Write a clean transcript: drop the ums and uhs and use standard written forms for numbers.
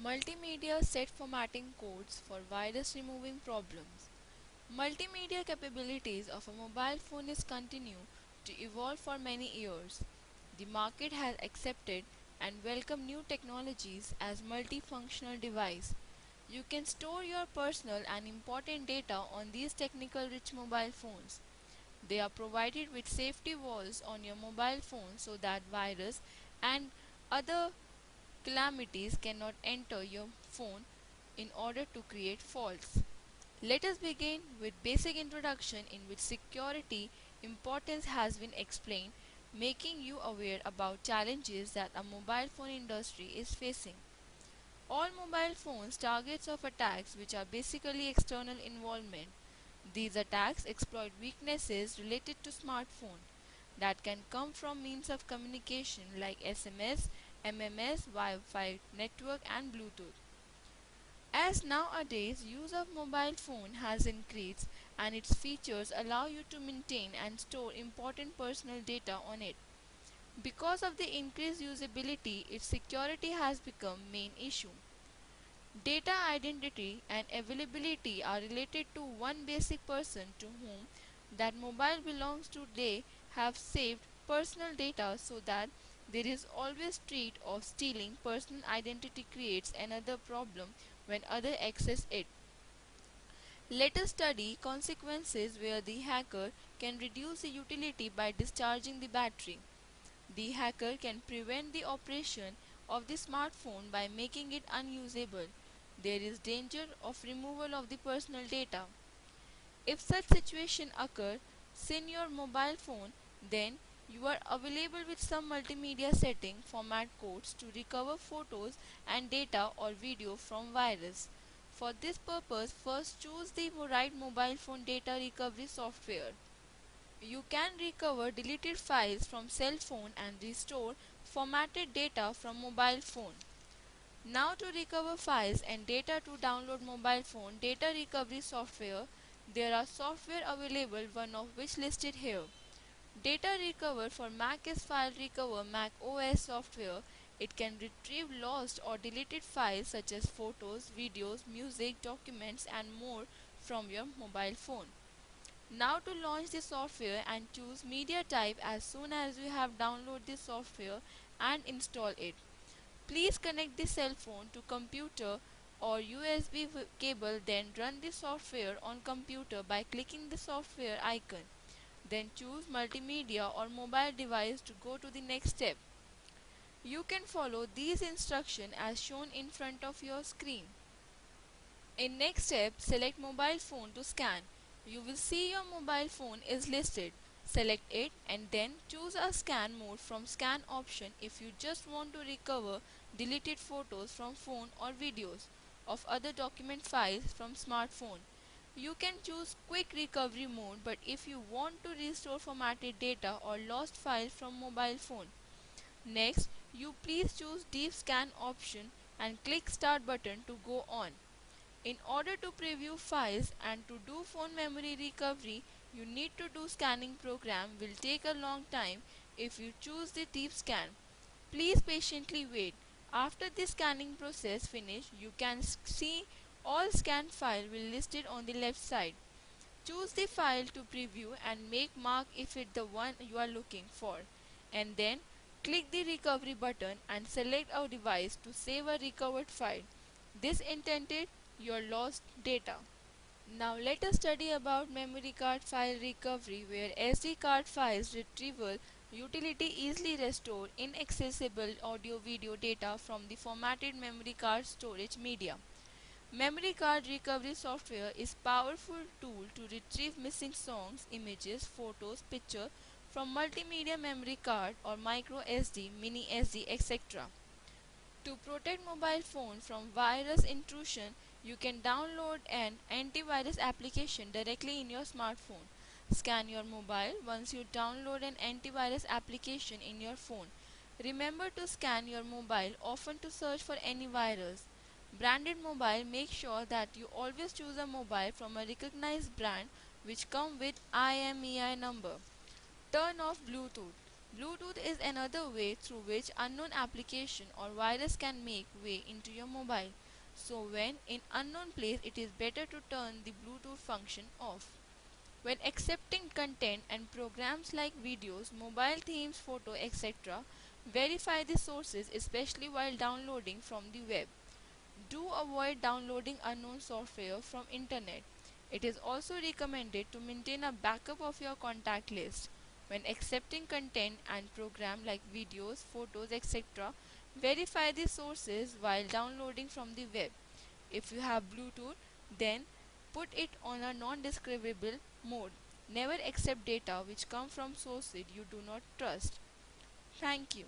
Multimedia set formatting codes for virus removing problems. Multimedia capabilities of a mobile phone is continue to evolve for many years. The market has accepted and welcomed new technologies as multifunctional device. You can store your personal and important data on these technical rich mobile phones. They are provided with safety walls on your mobile phone so that virus and other calamities cannot enter your phone in order to create faults. Let us begin with basic introduction in which security importance has been explained, making you aware about challenges that a mobile phone industry is facing. All mobile phones targets of attacks which are basically external involvement. These attacks exploit weaknesses related to smartphone that can come from means of communication like SMS, MMS, Wi-Fi network and Bluetooth. As nowadays use of mobile phone has increased and its features allow you to maintain and store important personal data on it. Because of the increased usability, its security has become main issue. Data identity and availability are related to one basic person to whom that mobile belongs to. They have saved personal data so that there is always threat of stealing personal identity creates another problem when other access it. Let us study consequences where the hacker can reduce the utility by discharging the battery. The hacker can prevent the operation of the smartphone by making it unusable. There is danger of removal of the personal data. If such situation occur, in your mobile phone, then you are available with some multimedia setting format codes to recover photos and data or video from virus. For this purpose, first choose the right mobile phone data recovery software. You can recover deleted files from cell phone and restore formatted data from mobile phone. Now to recover files and data to download mobile phone data recovery software, there are software available, one of which listed here. Data recover for Mac is File Recover Mac OS software. It can retrieve lost or deleted files such as photos, videos, music, documents and more from your mobile phone. Now to launch the software and choose media type as soon as you have downloaded the software and install it. Please connect the cell phone to computer or USB cable, then run the software on computer by clicking the software icon. Then choose multimedia or mobile device to go to the next step. You can follow these instructions as shown in front of your screen. In next step, select mobile phone to scan. You will see your mobile phone is listed. Select it and then choose a scan mode from scan option if you just want to recover deleted photos from phone or videos of other document files from smartphone. You can choose quick recovery mode, but if you want to restore formatted data or lost files from mobile phone. Next, you please choose deep scan option and click start button to go on. In order to preview files and to do phone memory recovery, you need to do scanning program will take a long time if you choose the deep scan. Please patiently wait. After the scanning process finish, you can see all scanned file will listed on the left side. Choose the file to preview and make mark if it the one you are looking for. And then click the recovery button and select a device to save a recovered file. This intended your lost data. Now let us study about memory card file recovery, where SD card files retrieval utility easily restore inaccessible audio video data from the formatted memory card storage media. Memory card recovery software is powerful tool to retrieve missing songs, images, photos, picture from multimedia memory card or micro SD, mini SD, etc. To protect mobile phone from virus intrusion, you can download an antivirus application directly in your smartphone. Scan your mobile once you download an antivirus application in your phone. Remember to scan your mobile often to search for any virus. Branded mobile, make sure that you always choose a mobile from a recognized brand which come with IMEI number. Turn off Bluetooth. Bluetooth is another way through which unknown application or virus can make way into your mobile. So when in unknown place, it is better to turn the Bluetooth function off. When accepting content and programs like videos, mobile themes, photo, etc., verify the sources, especially while downloading from the web. Do avoid downloading unknown software from internet. It is also recommended to maintain a backup of your contact list. When accepting content and program like videos, photos, etc., verify the sources while downloading from the web. If you have Bluetooth, then put it on a non-describable mode. Never accept data which come from sources you do not trust. Thank you.